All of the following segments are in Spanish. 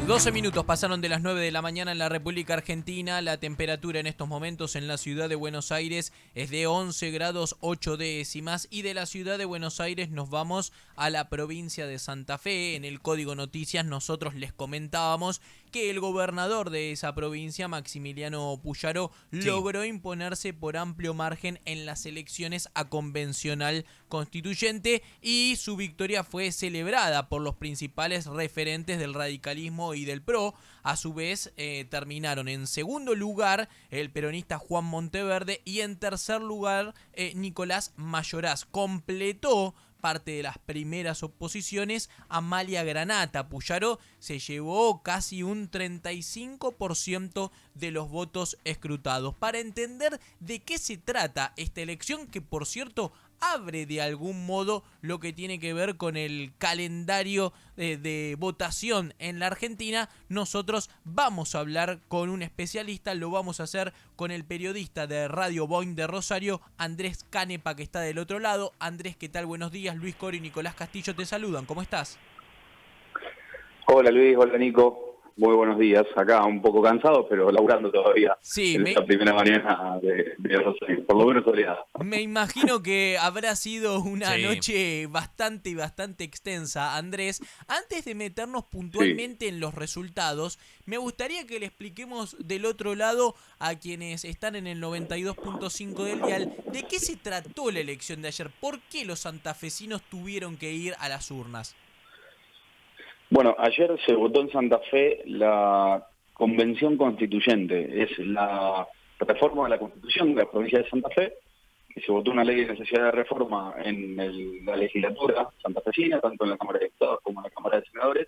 12 minutos pasaron de las 9 de la mañana en la República Argentina. La temperatura en estos momentos en la ciudad de Buenos Aires es de 11 grados 8 décimas. Y de la ciudad de Buenos Aires nos vamos a la provincia de Santa Fe. En el Código Noticias nosotros les comentábamos que el gobernador de esa provincia, Maximiliano Puyaro, logró imponerse por amplio margen en las elecciones a convencional constituyente, y su victoria fue celebrada por los principales referentes del radicalismo y del PRO. A su vez, terminaron en segundo lugar el peronista Juan Monteverde y en tercer lugar Nicolás Mayoraz. Completó parte de las primeras oposiciones Amalia Granata. Puyaro se llevó casi un 35% de los votos escrutados. Para entender de qué se trata esta elección, que por cierto abre de algún modo lo que tiene que ver con el calendario de votación en la Argentina, nosotros vamos a hablar con un especialista. Lo vamos a hacer con el periodista de Radio Boing de Rosario, Andrés Canepa, que está del otro lado. Andrés, ¿qué tal? Buenos días. Luis Coro y Nicolás Castillo te saludan. ¿Cómo estás? Hola Luis, hola Nico. Muy buenos días. Acá un poco cansado, pero laburando todavía. Sí, en esta primera mañana de Rosario, por lo menos soleada. Me imagino que habrá sido una noche bastante extensa, Andrés. Antes de meternos puntualmente en los resultados, me gustaría que le expliquemos del otro lado a quienes están en el 92.5 del dial de qué se trató la elección de ayer. ¿Por qué los santafesinos tuvieron que ir a las urnas? Bueno, ayer se votó en Santa Fe la Convención Constituyente. Es la reforma de la Constitución de la provincia de Santa Fe, que se votó una ley de necesidad de reforma en la legislatura santafesina, tanto en la Cámara de Diputados como en la Cámara de Senadores,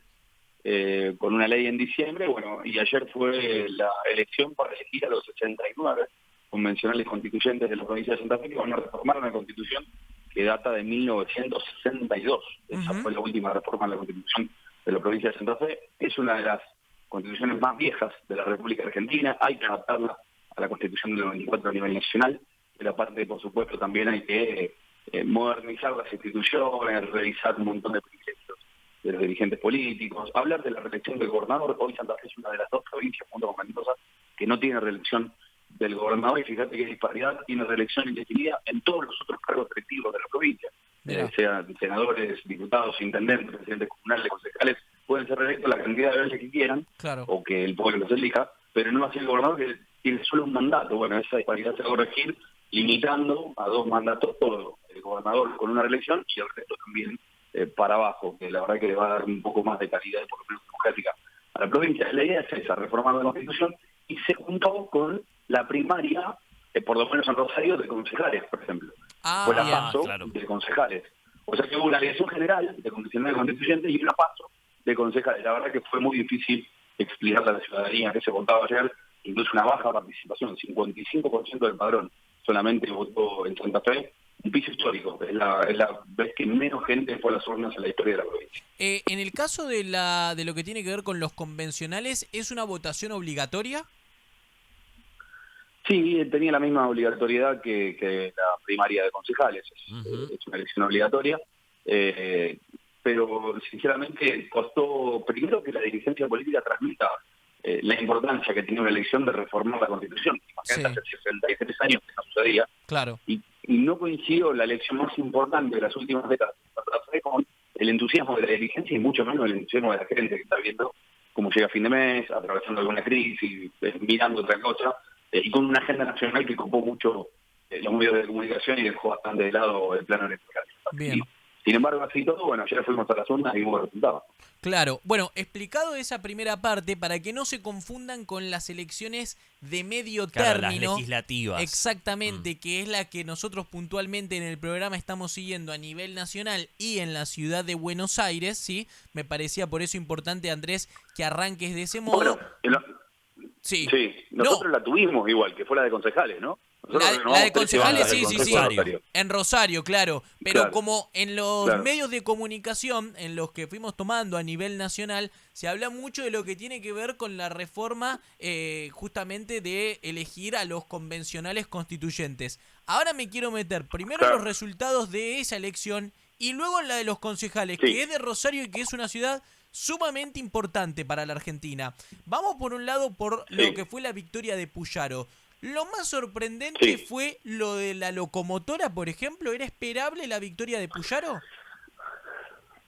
con una ley en diciembre. Bueno, y ayer fue la elección para elegir a los 69 convencionales constituyentes de la provincia de Santa Fe, que van a reformar una Constitución que data de 1962. Esa fue la última reforma de la Constitución de la provincia de Santa Fe. Es una de las constituciones más viejas de la República Argentina. Hay que adaptarla a la Constitución del 94 a nivel nacional. De la parte, por supuesto, también hay que modernizar las instituciones, revisar un montón de privilegios de los dirigentes políticos, hablar de la reelección del gobernador. Hoy Santa Fe es una de las dos provincias, junto con Mendoza, que no tiene reelección del gobernador, y fíjate qué disparidad: tiene reelección indefinida en todos los otros cargos directivos de la provincia. Sean senadores, diputados, intendentes, presidentes comunales, concejales, pueden ser reelectos la cantidad de veces que quieran, o que el pueblo los elija, pero no así el gobernador, que tiene solo un mandato. Bueno, esa disparidad se va a corregir limitando a 2 mandatos todo, el gobernador con una reelección y el resto también para abajo, que la verdad que le va a dar un poco más de calidad y por lo menos democrática a la provincia. La idea es esa, reformar la Constitución, y se juntó con la primaria, por lo menos en Rosario, de concejales, por ejemplo. Fue la PASO de concejales. O sea que hubo una elección general de convencionales constituyentes y una PASO de concejales. La verdad que fue muy difícil explicarle a la ciudadanía que se votaba ayer, incluso una baja participación, 55% del padrón solamente votó en Santa Fe, un piso histórico. Es la vez que menos gente fue a las urnas en la historia de la provincia. En el caso de lo que tiene que ver con los convencionales, ¿es una votación obligatoria? Sí, tenía la misma obligatoriedad que la primaria de concejales. Es una elección obligatoria, pero sinceramente costó primero que la dirigencia política transmita la importancia que tiene una elección de reformar la Constitución. Imagínate, hace 63 años que no sucedía. Claro. Y no coincidió la elección más importante de las últimas décadas con el entusiasmo de la dirigencia, y mucho menos el entusiasmo de la gente que está viendo cómo llega a fin de mes, atravesando alguna crisis, mirando otra cosa, y con una agenda nacional que copó mucho los medios de comunicación y dejó bastante de lado el plano electoral. Bien. Sin embargo, así todo, bueno, ayer fuimos a las urnas y hubo resultados. Claro. Bueno, explicado esa primera parte, para que no se confundan con las elecciones de medio término. Las legislativas. Exactamente, que es la que nosotros puntualmente en el programa estamos siguiendo a nivel nacional y en la ciudad de Buenos Aires, ¿sí? Me parecía por eso importante, Andrés, que arranques de ese modo. Bueno, sí, nosotros la tuvimos igual, que fue la de concejales, ¿no? La de concejales, sí. Rosario. En Rosario, claro. Pero como en los medios de comunicación, en los que fuimos tomando a nivel nacional, se habla mucho de lo que tiene que ver con la reforma justamente de elegir a los convencionales constituyentes. Ahora me quiero meter primero en los resultados de esa elección y luego en la de los concejales, que es de Rosario y que es una ciudad sumamente importante para la Argentina. Vamos por un lado por lo que fue la victoria de Puyaro. Lo más sorprendente fue lo de la locomotora, por ejemplo. ¿Era esperable la victoria de Puyaro?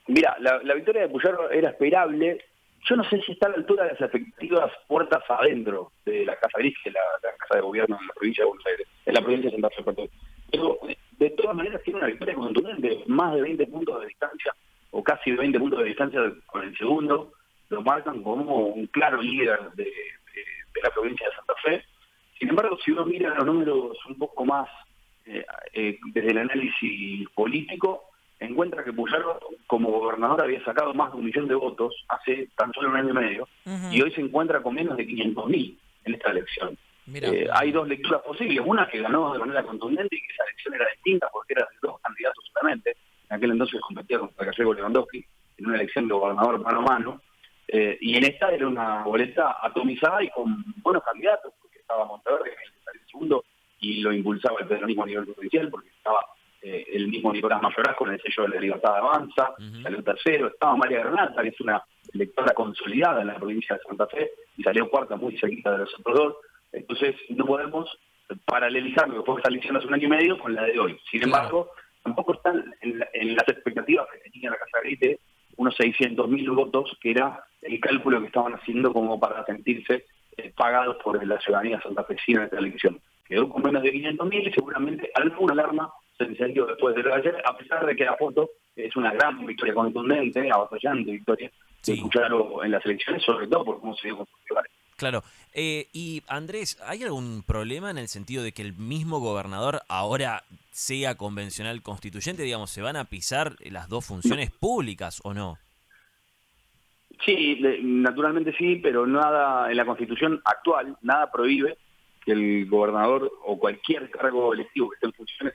Mira, la victoria de Puyaro era esperable. Yo no sé si está a la altura de las expectativas puertas adentro de la Casa Gris, que es la Casa de Gobierno en la provincia de Buenos Aires, en la provincia de Santa Fe, perdón. Pero de todas maneras tiene una victoria contundente, más de 20 puntos de distancia, o casi 20 puntos de distancia con el segundo. Lo marcan como un claro líder de la provincia de Santa Fe. Sin embargo, si uno mira los números un poco más desde el análisis político, encuentra que Puyaro como gobernador había sacado más de 1 millón de votos hace tan solo 1 año y medio, y hoy se encuentra con menos de 500.000 en esta elección. Hay dos lecturas posibles, una que ganó de manera contundente y que esa elección era distinta porque era de 2 candidatos solamente. En aquel entonces competía contra Gallego Lewandowski en una elección de gobernador mano a mano, y en esta era una boleta atomizada y con buenos candidatos, porque estaba Monteverde, que salió segundo, y lo impulsaba el peronismo a nivel provincial, porque estaba el mismo Nicolás Mayoraz con el sello de la Libertad Avanza, salió tercero. Estaba María Granata, que es una electora consolidada en la provincia de Santa Fe, y salió cuarta, muy cerquita de los otros dos. Entonces no podemos paralelizar lo que fue esa elección hace 1 año y medio con la de hoy. Sin embargo, tampoco están en las expectativas que tenía la Casa Gris de unos 600.000 votos, que era el cálculo que estaban haciendo como para sentirse pagados por la ciudadanía santafesina en esta elección. Quedó con menos de 500.000 y seguramente alguna alarma se encendió después de lo de ayer, a pesar de que la foto es una gran victoria contundente, avasallante victoria de Puyaro en las elecciones, sobre todo por cómo se dio con sus rivales. Claro. Y Andrés, ¿hay algún problema en el sentido de que el mismo gobernador ahora sea convencional constituyente? Digamos, ¿se van a pisar las dos funciones públicas o no? Sí, naturalmente sí, pero nada en la Constitución actual, nada prohíbe que el gobernador o cualquier cargo electivo que esté en funciones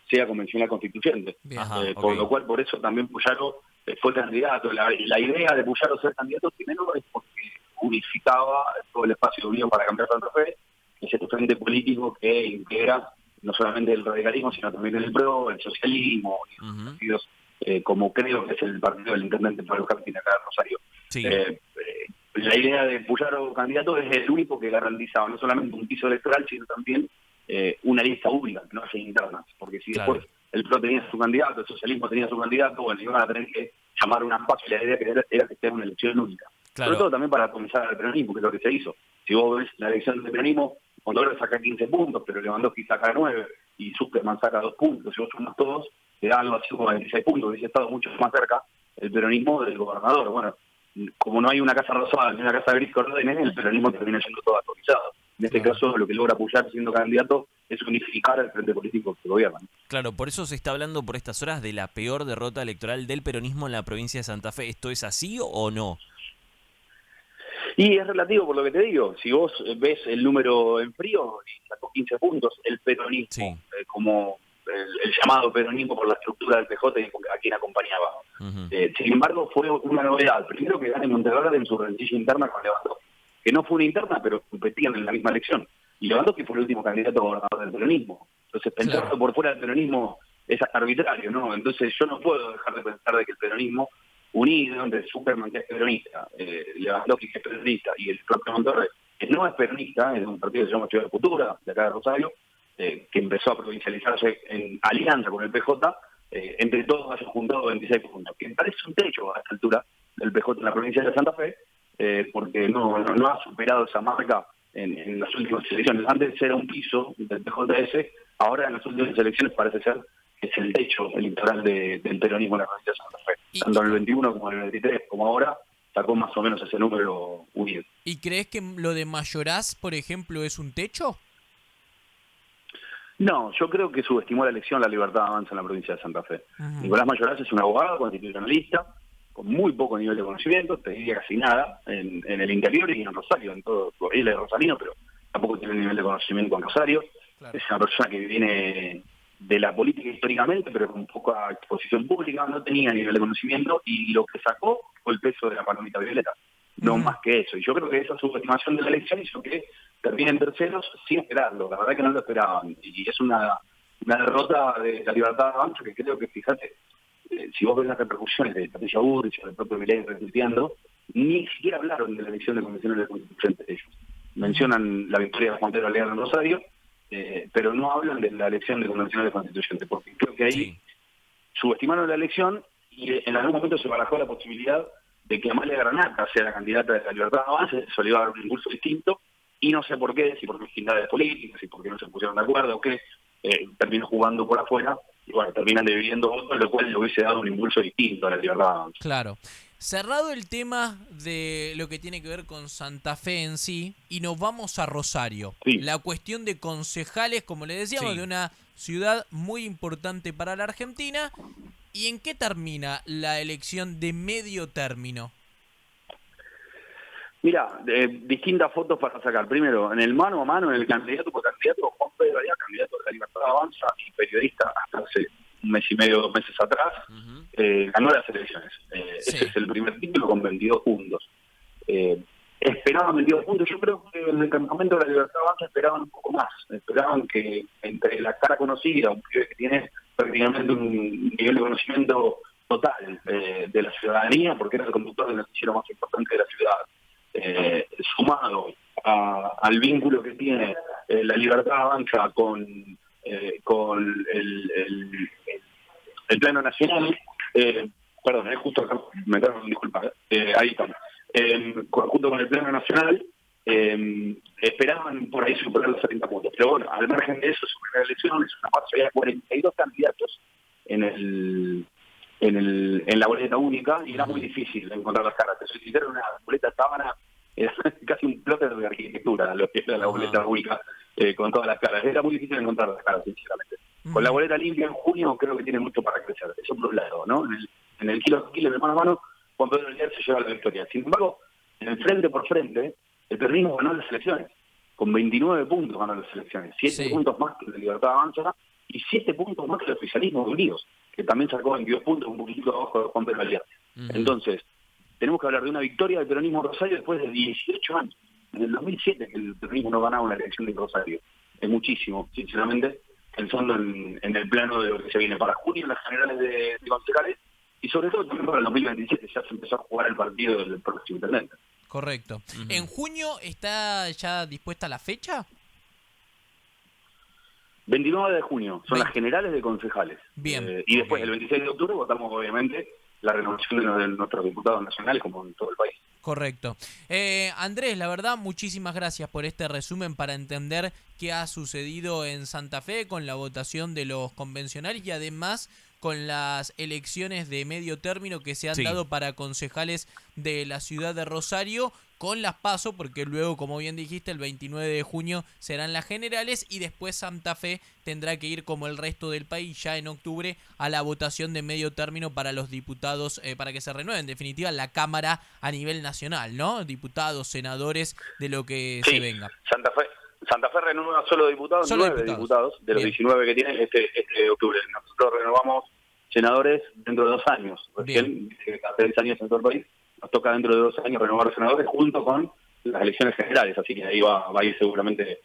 sea convencional constituyente. Por lo cual, por eso también Puyaro fue candidato. La idea de Puyaro ser candidato primero es porque unificaba todo el espacio de Unión para Cambiar Santa Fe, que es este frente político que integra no solamente el radicalismo, sino también el PRO, el socialismo, y los partidos, como creo que es el partido del intendente Pablo Carpina acá en Rosario. La idea de Puyaro candidato es el único que garantizaba no solamente un piso electoral, sino también una lista única, que no haya internas, porque si después el PRO tenía su candidato, el socialismo tenía su candidato, bueno, iban a tener que llamar una paso, y la idea era que sea una elección única. Sobre todo también para comenzar al peronismo, que es lo que se hizo. Si vos ves la elección del peronismo, Monteverde saca 15 puntos, pero Lewandowski saca 9, y Zuckerman saca 2 puntos, si vos sumas todos, te da algo así como 26 puntos, hubiese estado mucho más cerca el peronismo del gobernador. Bueno, como no hay una casa rosada ni una casa gris que ordene, el peronismo termina siendo todo atomizado. En este caso, lo que logra Puyaro siendo candidato es unificar el frente político que gobierna. Claro, por eso se está hablando por estas horas de la peor derrota electoral del peronismo en la provincia de Santa Fe. ¿Esto es así o no? Y es relativo por lo que te digo. Si vos ves el número en frío, y sacó 15 puntos, el peronismo, como el llamado peronismo por la estructura del PJ y a quien acompañaba. Sin embargo, fue una novedad. Primero que gane Monteverde en su rencilla interna con Lewandowski, que no fue una interna, pero competían en la misma elección. Y Lewandowski fue el último candidato a gobernador del peronismo. Entonces, pensarlo por fuera del peronismo es arbitrario, ¿no? Entonces, yo no puedo dejar de pensar de que el peronismo unido entre Zuckerman, que es peronista, Lewandowski, que es peronista, y el propio Monteverde, que no es peronista, es un partido que se llama Ciudad de Futura, de acá de Rosario, que empezó a provincializarse en alianza con el PJ, entre todos hayan juntado 26 puntos, que me parece un techo a esta altura del PJ en la provincia de Santa Fe, porque no ha superado esa marca en las últimas elecciones. Antes era un piso del PJS, ahora en las últimas elecciones parece ser que es el techo electoral del peronismo en la provincia de Santa Fe. Tanto en el 21 como en el 23, como ahora, sacó más o menos ese número unido. ¿Y crees que lo de Mayoraz, por ejemplo, es un techo? No, yo creo que subestimó la elección La Libertad Avanza en la provincia de Santa Fe. Nicolás Mayoraz es un abogado constitucionalista con muy poco nivel de conocimiento, te diría casi nada, en el interior y en Rosario, en todo. Él es rosarino, pero tampoco tiene nivel de conocimiento en Rosario. Es una persona que viene de la política históricamente, pero con poca exposición pública, no tenía nivel de conocimiento, y lo que sacó fue el peso de la palomita violeta, no más que eso. Y yo creo que esa subestimación de la elección hizo que terminen terceros sin esperarlo. La verdad que no lo esperaban, y es una derrota de La Libertad Avanza que creo que, fíjate, si vos ves las repercusiones de Patricia Bullrich o del propio Milei retuiteando, ni siquiera hablaron de la elección de convencionales constituyentes ellos. Mencionan la victoria de Juan Pedro Alvear en Rosario, pero no hablan de la elección de convencionales constituyentes, porque creo que ahí subestimaron la elección y en algún momento se barajó la posibilidad de que Amalia Granata sea la candidata de la Libertad Avanza, eso le iba a dar un impulso distinto, y no sé por qué, si por mezquindades políticas, si porque no se pusieron de acuerdo o qué, terminó jugando por afuera, y bueno, terminan dividiendo votos, lo cual le hubiese dado un impulso distinto a la Libertad Avanza. Claro. Cerrado el tema de lo que tiene que ver con Santa Fe en sí, y nos vamos a Rosario. Sí. La cuestión de concejales, como le decíamos, de una ciudad muy importante para la Argentina. ¿Y en qué termina la elección de medio término? Mira, distintas fotos para sacar. Primero, en el mano a mano, en el candidato por candidato, Juan Pedro Alvear, candidato de la Libertad Avanza y periodista hasta hace un mes y medio, 2 meses atrás, ganó las elecciones. Ese es el primer título con 22 puntos. Esperaban 22 puntos. Yo creo que en el campamento de la Libertad Avanza esperaban un poco más. Esperaban que entre la cara conocida, un pibe que tiene prácticamente un nivel de conocimiento total de la ciudadanía, porque era el conductor del noticiero más importante de la ciudad, sumado al vínculo que tiene la Libertad Avanza con el plano nacional, perdón, justo acá, me tengo que disculpar, ahí estamos, junto con el plano nacional, esperaban por ahí superar los 70 puntos, pero bueno, al margen de eso, su primera elección es una marcha, había 42 candidatos en la boleta única, y era muy difícil encontrar las caras. Te soy sincero, una boleta sábana era casi un plotter de arquitectura, lo que era la boleta única, con todas las caras. Era muy difícil encontrar las caras, sinceramente. Con la boleta limpia en junio creo que tiene mucho para crecer. Eso por un lado, ¿no? En el kilo a kilo, de mano a mano, Juan Pedro Alvear se lleva la victoria. Sin embargo, en el frente por frente, el peronismo ganó las elecciones. Con 29 puntos ganó las elecciones. 7 puntos más que la Libertad Avanza y 7 puntos más que el oficialismo de Unidos, que también sacó 22 puntos, un poquitito abajo de Juan Pedro Alvear. Entonces, tenemos que hablar de una victoria del peronismo en Rosario después de 18 años. En el 2007 que el peronismo no ganaba una elección en Rosario. Es muchísimo, sinceramente, pensando en el plano de lo que se viene para junio, en las generales de concejales, y sobre todo también para el 2027, ya se empezó a jugar el partido del próximo intendente. Correcto. ¿En junio está ya dispuesta la fecha? 29 de junio, son las generales de concejales. Bien. Y después, el 26 de octubre, votamos obviamente la renovación de nuestros diputados nacionales, como en todo el país. Correcto. Andrés, la verdad, muchísimas gracias por este resumen para entender qué ha sucedido en Santa Fe con la votación de los convencionales y además con las elecciones de medio término que se han dado para concejales de la ciudad de Rosario, con las PASO, porque luego, como bien dijiste, el 29 de junio serán las generales y después Santa Fe tendrá que ir, como el resto del país, ya en octubre a la votación de medio término para los diputados, para que se renueve en definitiva la Cámara a nivel nacional, ¿no? Diputados, senadores, de lo que se venga. Santa Fe renueva solo diputados, Solo 9 diputados de los 19 que tiene este octubre. Nosotros renovamos senadores dentro de 2 años. Recién, hace 10 años en todo el país, nos toca dentro de 2 años renovar los senadores junto con las elecciones generales, así que ahí va a ir seguramente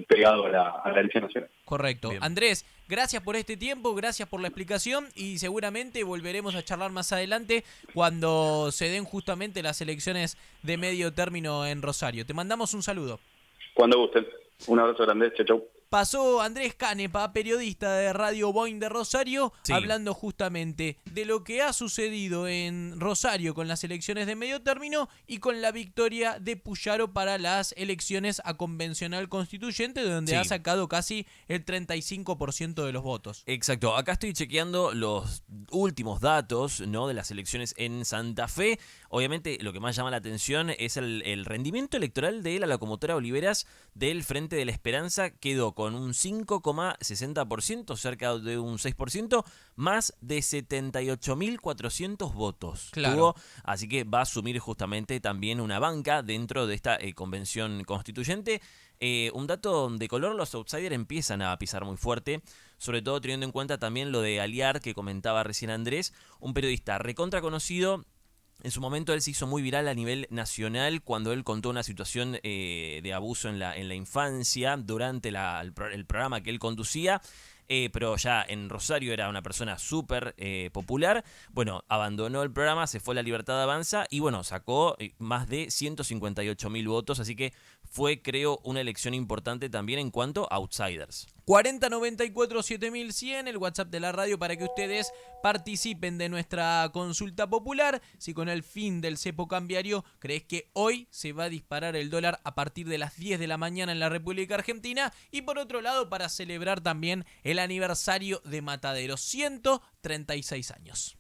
pegado a la elección nacional. Correcto. Bien. Andrés, gracias por este tiempo, gracias por la explicación y seguramente volveremos a charlar más adelante cuando se den justamente las elecciones de medio término en Rosario. Te mandamos un saludo. Cuando gusten. Un abrazo grande. Chau, chau. Pasó Andrés Canepa, periodista de Radio Boing de Rosario, hablando justamente de lo que ha sucedido en Rosario con las elecciones de medio término y con la victoria de Puyaro para las elecciones a convencional constituyente, donde ha sacado casi el 35% de los votos. Exacto, acá estoy chequeando los últimos datos, ¿no?, de las elecciones en Santa Fe. Obviamente lo que más llama la atención es el rendimiento electoral de la locomotora Oliveras del Frente de la Esperanza. Quedó con un 5,60%, cerca de un 6%, más de 78.400 votos. Claro. Así que va a asumir justamente también una banca dentro de esta convención constituyente. Un dato de color, los outsiders empiezan a pisar muy fuerte, sobre todo teniendo en cuenta también lo de Alvear que comentaba recién Andrés, un periodista recontra conocido. En su momento él se hizo muy viral a nivel nacional cuando él contó una situación de abuso en la infancia durante el programa que él conducía. pero ya en Rosario era una persona súper popular. Bueno, abandonó el programa, se fue a La Libertad Avanza y bueno, sacó más de 158.000 votos, así que fue, creo, una elección importante también en cuanto a outsiders. 4094-7100, el WhatsApp de la radio para que ustedes participen de nuestra consulta popular. Si con el fin del cepo cambiario crees que hoy se va a disparar el dólar a partir de las 10 de la mañana en la República Argentina. Y por otro lado, para celebrar también el aniversario de Mataderos, 136 años.